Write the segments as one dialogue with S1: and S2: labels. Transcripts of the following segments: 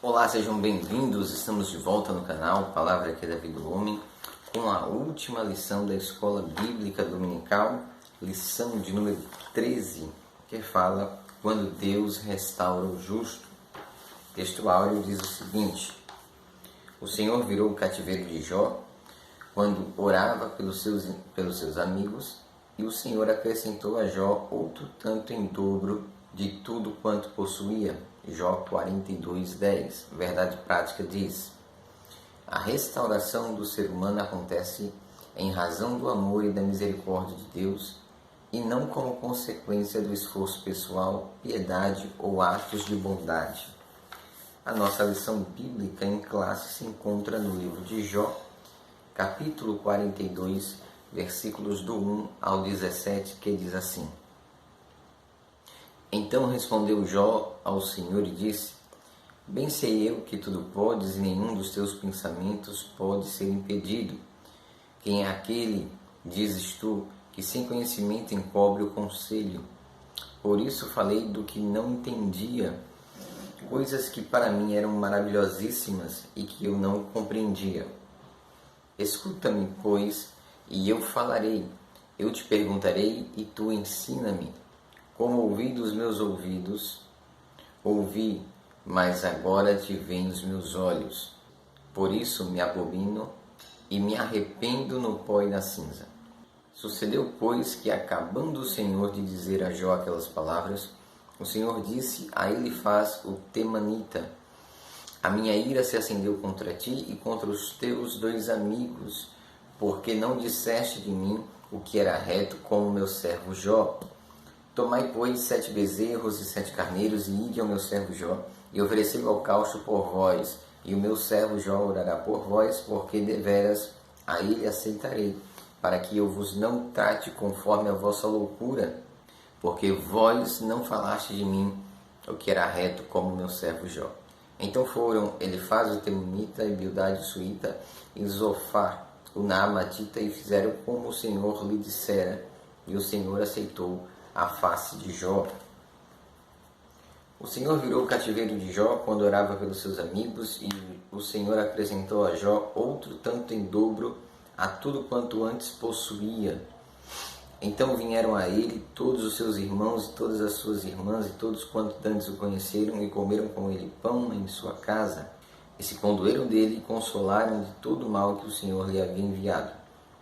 S1: Olá, sejam bem-vindos. Estamos de volta no canal Palavra aqui da Vida do Homem com a última lição da Escola Bíblica Dominical, lição de número 13, que fala quando Deus restaura o justo. O texto áureo diz o seguinte: o Senhor virou o cativeiro de Jó quando orava pelos seus amigos, e o Senhor acrescentou a Jó outro tanto em dobro de tudo quanto possuía. Jó 42:10. Verdade prática diz: a restauração do ser humano acontece em razão do amor e da misericórdia de Deus e não como consequência do esforço pessoal, piedade ou atos de bondade. A nossa lição bíblica em classe se encontra no livro de Jó, capítulo 42, versículos do 1 ao 17, que diz assim: Então respondeu Jó ao Senhor e disse: Bem sei eu que tudo podes e nenhum dos teus pensamentos pode ser impedido. Quem é aquele, dizes tu, que sem conhecimento encobre o conselho? Por isso falei do que não entendia, coisas que para mim eram maravilhosíssimas e que eu não compreendia. Escuta-me, pois, e eu falarei. Eu te perguntarei e tu ensina-me. Como ouvi dos meus ouvidos, ouvi, mas agora te veem os meus olhos. Por isso me abomino e me arrependo no pó e na cinza. Sucedeu, pois, que acabando o Senhor de dizer a Jó aquelas palavras, o Senhor disse a Elifaz o Temanita: A minha ira se acendeu contra ti e contra os teus dois amigos, porque não disseste de mim o que era reto, como meu servo Jó. Tomai, pois, 7 bezerros e 7 carneiros, e ide ao meu servo Jó, e oferecei o holocausto por vós, e o meu servo Jó orará por vós, porque deveras a ele aceitarei, para que eu vos não trate conforme a vossa loucura, porque vós não falaste de mim o que era reto, como meu servo Jó. Então foram Elifaz o Temanita, e Bildade o Suíta, e Zofar o Naamatita, e fizeram como o Senhor lhe dissera, e o Senhor aceitou a face de Jó. O Senhor virou o cativeiro de Jó quando orava pelos seus amigos, e o Senhor acrescentou a Jó outro tanto em dobro a tudo quanto antes possuía. Então vieram a ele todos os seus irmãos e todas as suas irmãs e todos quantos antes o conheceram e comeram com ele pão em sua casa, e se condoeram dele e consolaram de todo o mal que o Senhor lhe havia enviado.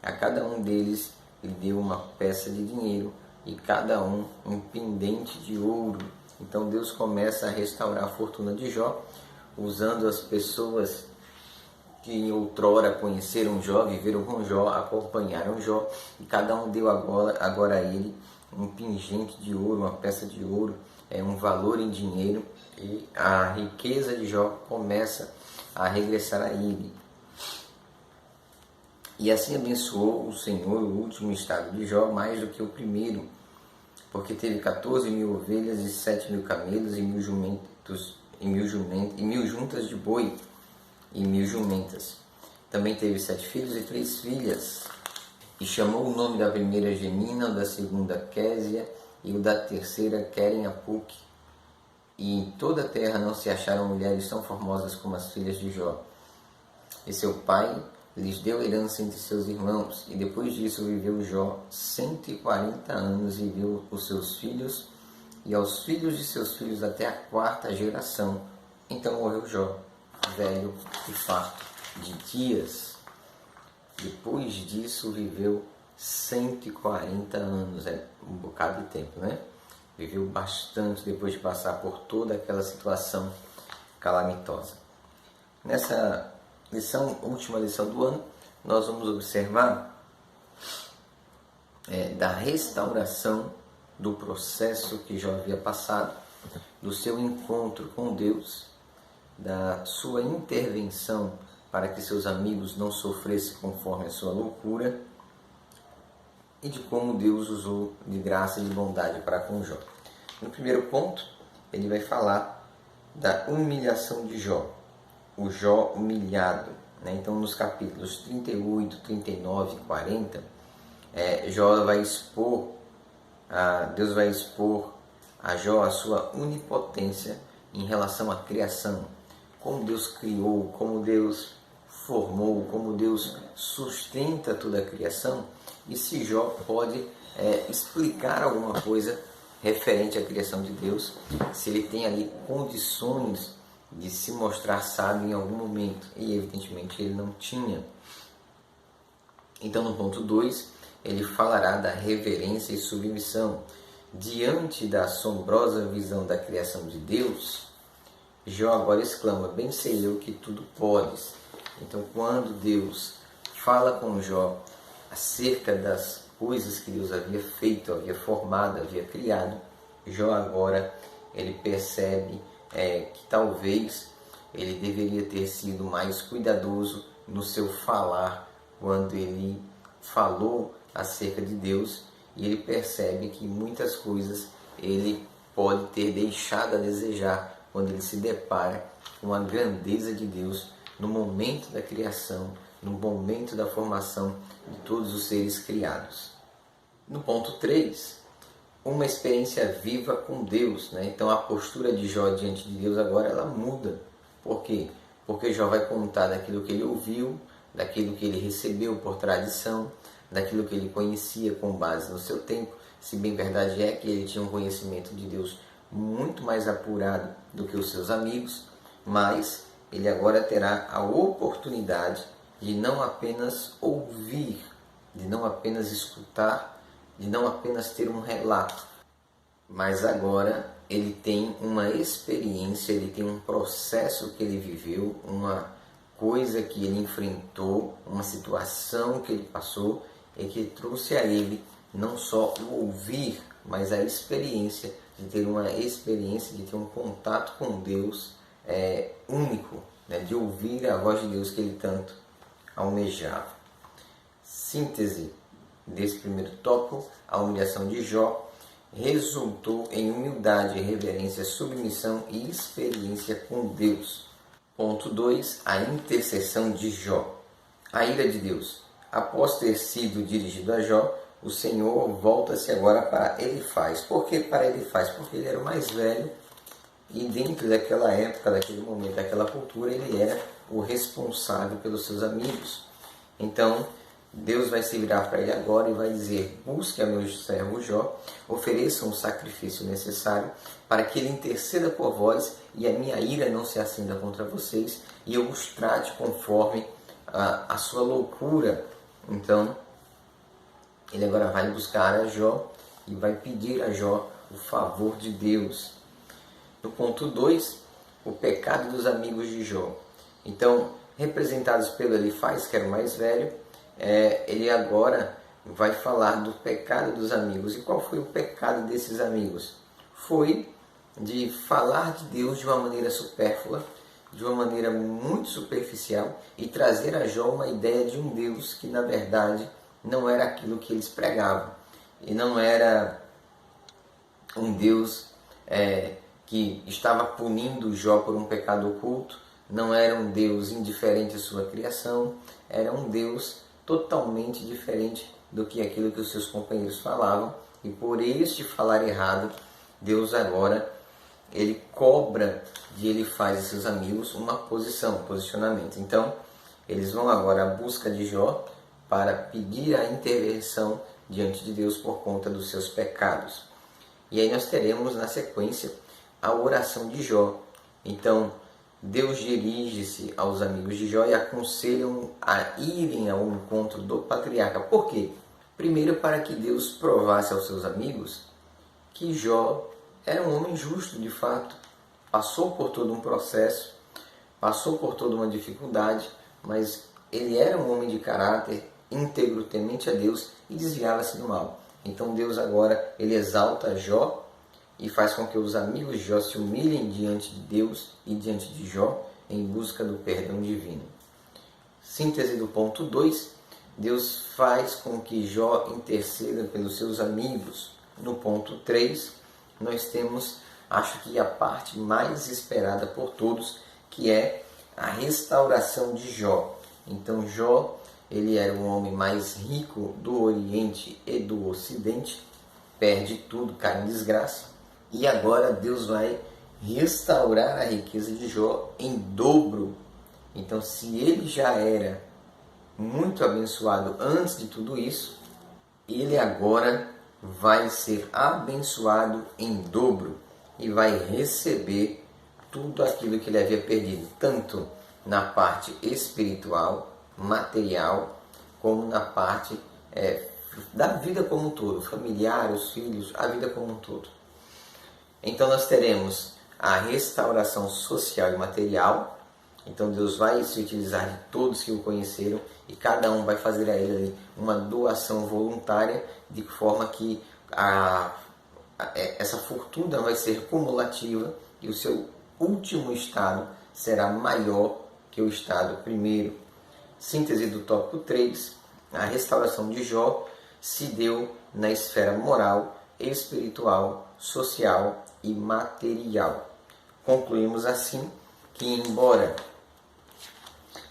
S1: A cada um deles lhe deu uma peça de dinheiro e cada um pendente de ouro. Então Deus começa a restaurar a fortuna de Jó, usando as pessoas que outrora conheceram Jó, viveram com Jó, acompanharam Jó, e cada um deu agora a ele um pingente de ouro, uma peça de ouro, um valor em dinheiro, e a riqueza de Jó começa a regressar a ele. E assim abençoou o Senhor o último estado de Jó mais do que o primeiro, porque teve 14.000 ovelhas e 7.000 camelos e 1.000 jumentos e 1.000 juntas de boi e 1.000 jumentas. Também teve 7 filhos e 3 filhas. E chamou o nome da primeira Gemina, o da segunda Késia e o da terceira Queren-Apuk. E em toda a terra não se acharam mulheres tão formosas como as filhas de Jó. E seu pai lhes deu herança entre seus irmãos, e depois disso viveu Jó 140 anos e viu os seus filhos e aos filhos de seus filhos até a 4ª geração. Então morreu Jó, velho e farto de dias. Depois disso viveu 140 anos, um bocado de tempo, né? Viveu bastante depois de passar por toda aquela situação calamitosa. Nessa última lição do ano, nós vamos observar da restauração do processo que Jó havia passado, do seu encontro com Deus, da sua intervenção para que seus amigos não sofressem conforme a sua loucura, e de como Deus usou de graça e de bondade para com Jó. No primeiro ponto, ele vai falar da humilhação de Jó. O Jó humilhado, né? Então nos capítulos 38, 39 e 40, Jó vai expor, Deus vai expor a Jó a sua onipotência em relação à criação, como Deus criou, como Deus formou, como Deus sustenta toda a criação, e se Jó pode explicar alguma coisa referente à criação de Deus, se ele tem ali condições de se mostrar sábio em algum momento, e evidentemente ele não tinha. Então no ponto 2, ele falará da reverência e submissão. Diante da assombrosa visão da criação de Deus, Jó agora exclama: bem sei eu que tudo podes. Então quando Deus fala com Jó acerca das coisas que Deus havia feito, havia formado, havia criado, Jó agora ele percebe que talvez ele deveria ter sido mais cuidadoso no seu falar quando ele falou acerca de Deus, e ele percebe que muitas coisas ele pode ter deixado a desejar quando ele se depara com a grandeza de Deus no momento da criação, no momento da formação de todos os seres criados. No ponto 3, uma experiência viva com Deus, né? Então a postura de Jó diante de Deus agora ela muda. Por quê? Porque Jó vai contar daquilo que ele ouviu, daquilo que ele recebeu por tradição, daquilo que ele conhecia com base no seu tempo, se bem verdade é que ele tinha um conhecimento de Deus muito mais apurado do que os seus amigos, mas ele agora terá a oportunidade de não apenas ouvir, de não apenas escutar, de não apenas ter um relato, mas agora ele tem uma experiência, ele tem um processo que ele viveu, uma coisa que ele enfrentou, uma situação que ele passou e que trouxe a ele não só o ouvir, mas a experiência de ter uma experiência, de ter um contato com Deus único, né? De ouvir a voz de Deus que ele tanto almejava. Síntese desse primeiro tópico: a humilhação de Jó resultou em humildade, reverência, submissão e experiência com Deus. Ponto 2. A intercessão de Jó. A ira de Deus. Após ter sido dirigido a Jó, o Senhor volta-se agora para Elifaz. Por que para Elifaz? Porque ele era o mais velho e dentro daquela época, daquele momento, daquela cultura, ele era o responsável pelos seus amigos. Então, Deus vai se virar para ele agora e vai dizer: busque a meu servo Jó, ofereçam o sacrifício necessário para que ele interceda por vós e a minha ira não se acenda contra vocês e eu os trate conforme a sua loucura. Então, ele agora vai buscar a Jó e vai pedir a Jó o favor de Deus. No ponto 2, o pecado dos amigos de Jó. Então, representados pelo Elifaz, que era o mais velho, ele agora vai falar do pecado dos amigos. E qual foi o pecado desses amigos? Foi de falar de Deus de uma maneira supérflua, de uma maneira muito superficial, e trazer a Jó uma ideia de um Deus que na verdade não era aquilo que eles pregavam. E não era um Deus que estava punindo Jó por um pecado oculto, não era um Deus indiferente à sua criação, era um Deus totalmente diferente do que aquilo que os seus companheiros falavam, e por este falar errado, Deus agora ele cobra de Elifaz e seus amigos um posicionamento. Então, eles vão agora à busca de Jó para pedir a intervenção diante de Deus por conta dos seus pecados. E aí nós teremos na sequência a oração de Jó. Então, Deus dirige-se aos amigos de Jó e aconselham a irem ao encontro do patriarca. Por quê? Primeiro, para que Deus provasse aos seus amigos que Jó era um homem justo de fato. Passou por todo um processo, passou por toda uma dificuldade, mas ele era um homem de caráter íntegro, temente a Deus e desviava-se do mal. Então Deus agora ele exalta Jó e faz com que os amigos de Jó se humilhem diante de Deus e diante de Jó em busca do perdão divino. Síntese do ponto 2, Deus faz com que Jó interceda pelos seus amigos. No ponto 3, nós temos, acho que a parte mais esperada por todos, que é a restauração de Jó. Então Jó, ele era o homem mais rico do Oriente e do Ocidente, perde tudo, cai em desgraça. E agora Deus vai restaurar a riqueza de Jó em dobro. Então, se ele já era muito abençoado antes de tudo isso, ele agora vai ser abençoado em dobro e vai receber tudo aquilo que ele havia perdido, tanto na parte espiritual, material, como na parte da vida como um todo, familiar, os filhos, a vida como um todo. Então nós teremos a restauração social e material. Então Deus vai se utilizar de todos que o conheceram e cada um vai fazer a ele uma doação voluntária, de forma que essa fortuna vai ser cumulativa e o seu último estado será maior que o estado primeiro. Síntese do tópico 3, a restauração de Jó se deu na esfera moral, espiritual, social e material. Concluímos assim que, embora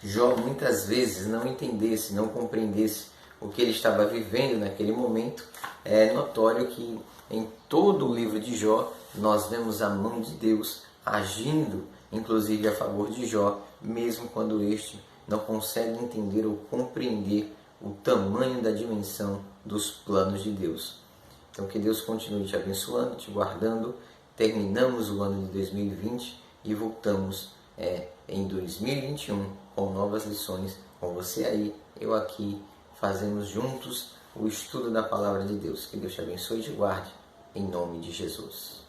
S1: Jó muitas vezes não entendesse, não compreendesse o que ele estava vivendo naquele momento, é notório que em todo o livro de Jó nós vemos a mão de Deus agindo, inclusive a favor de Jó, mesmo quando este não consegue entender ou compreender o tamanho da dimensão dos planos de Deus. Então que Deus continue te abençoando, te guardando. Terminamos o ano de 2020 e voltamos em 2021 com novas lições, com você aí, eu aqui, fazemos juntos o estudo da Palavra de Deus. Que Deus te abençoe e te guarde, em nome de Jesus.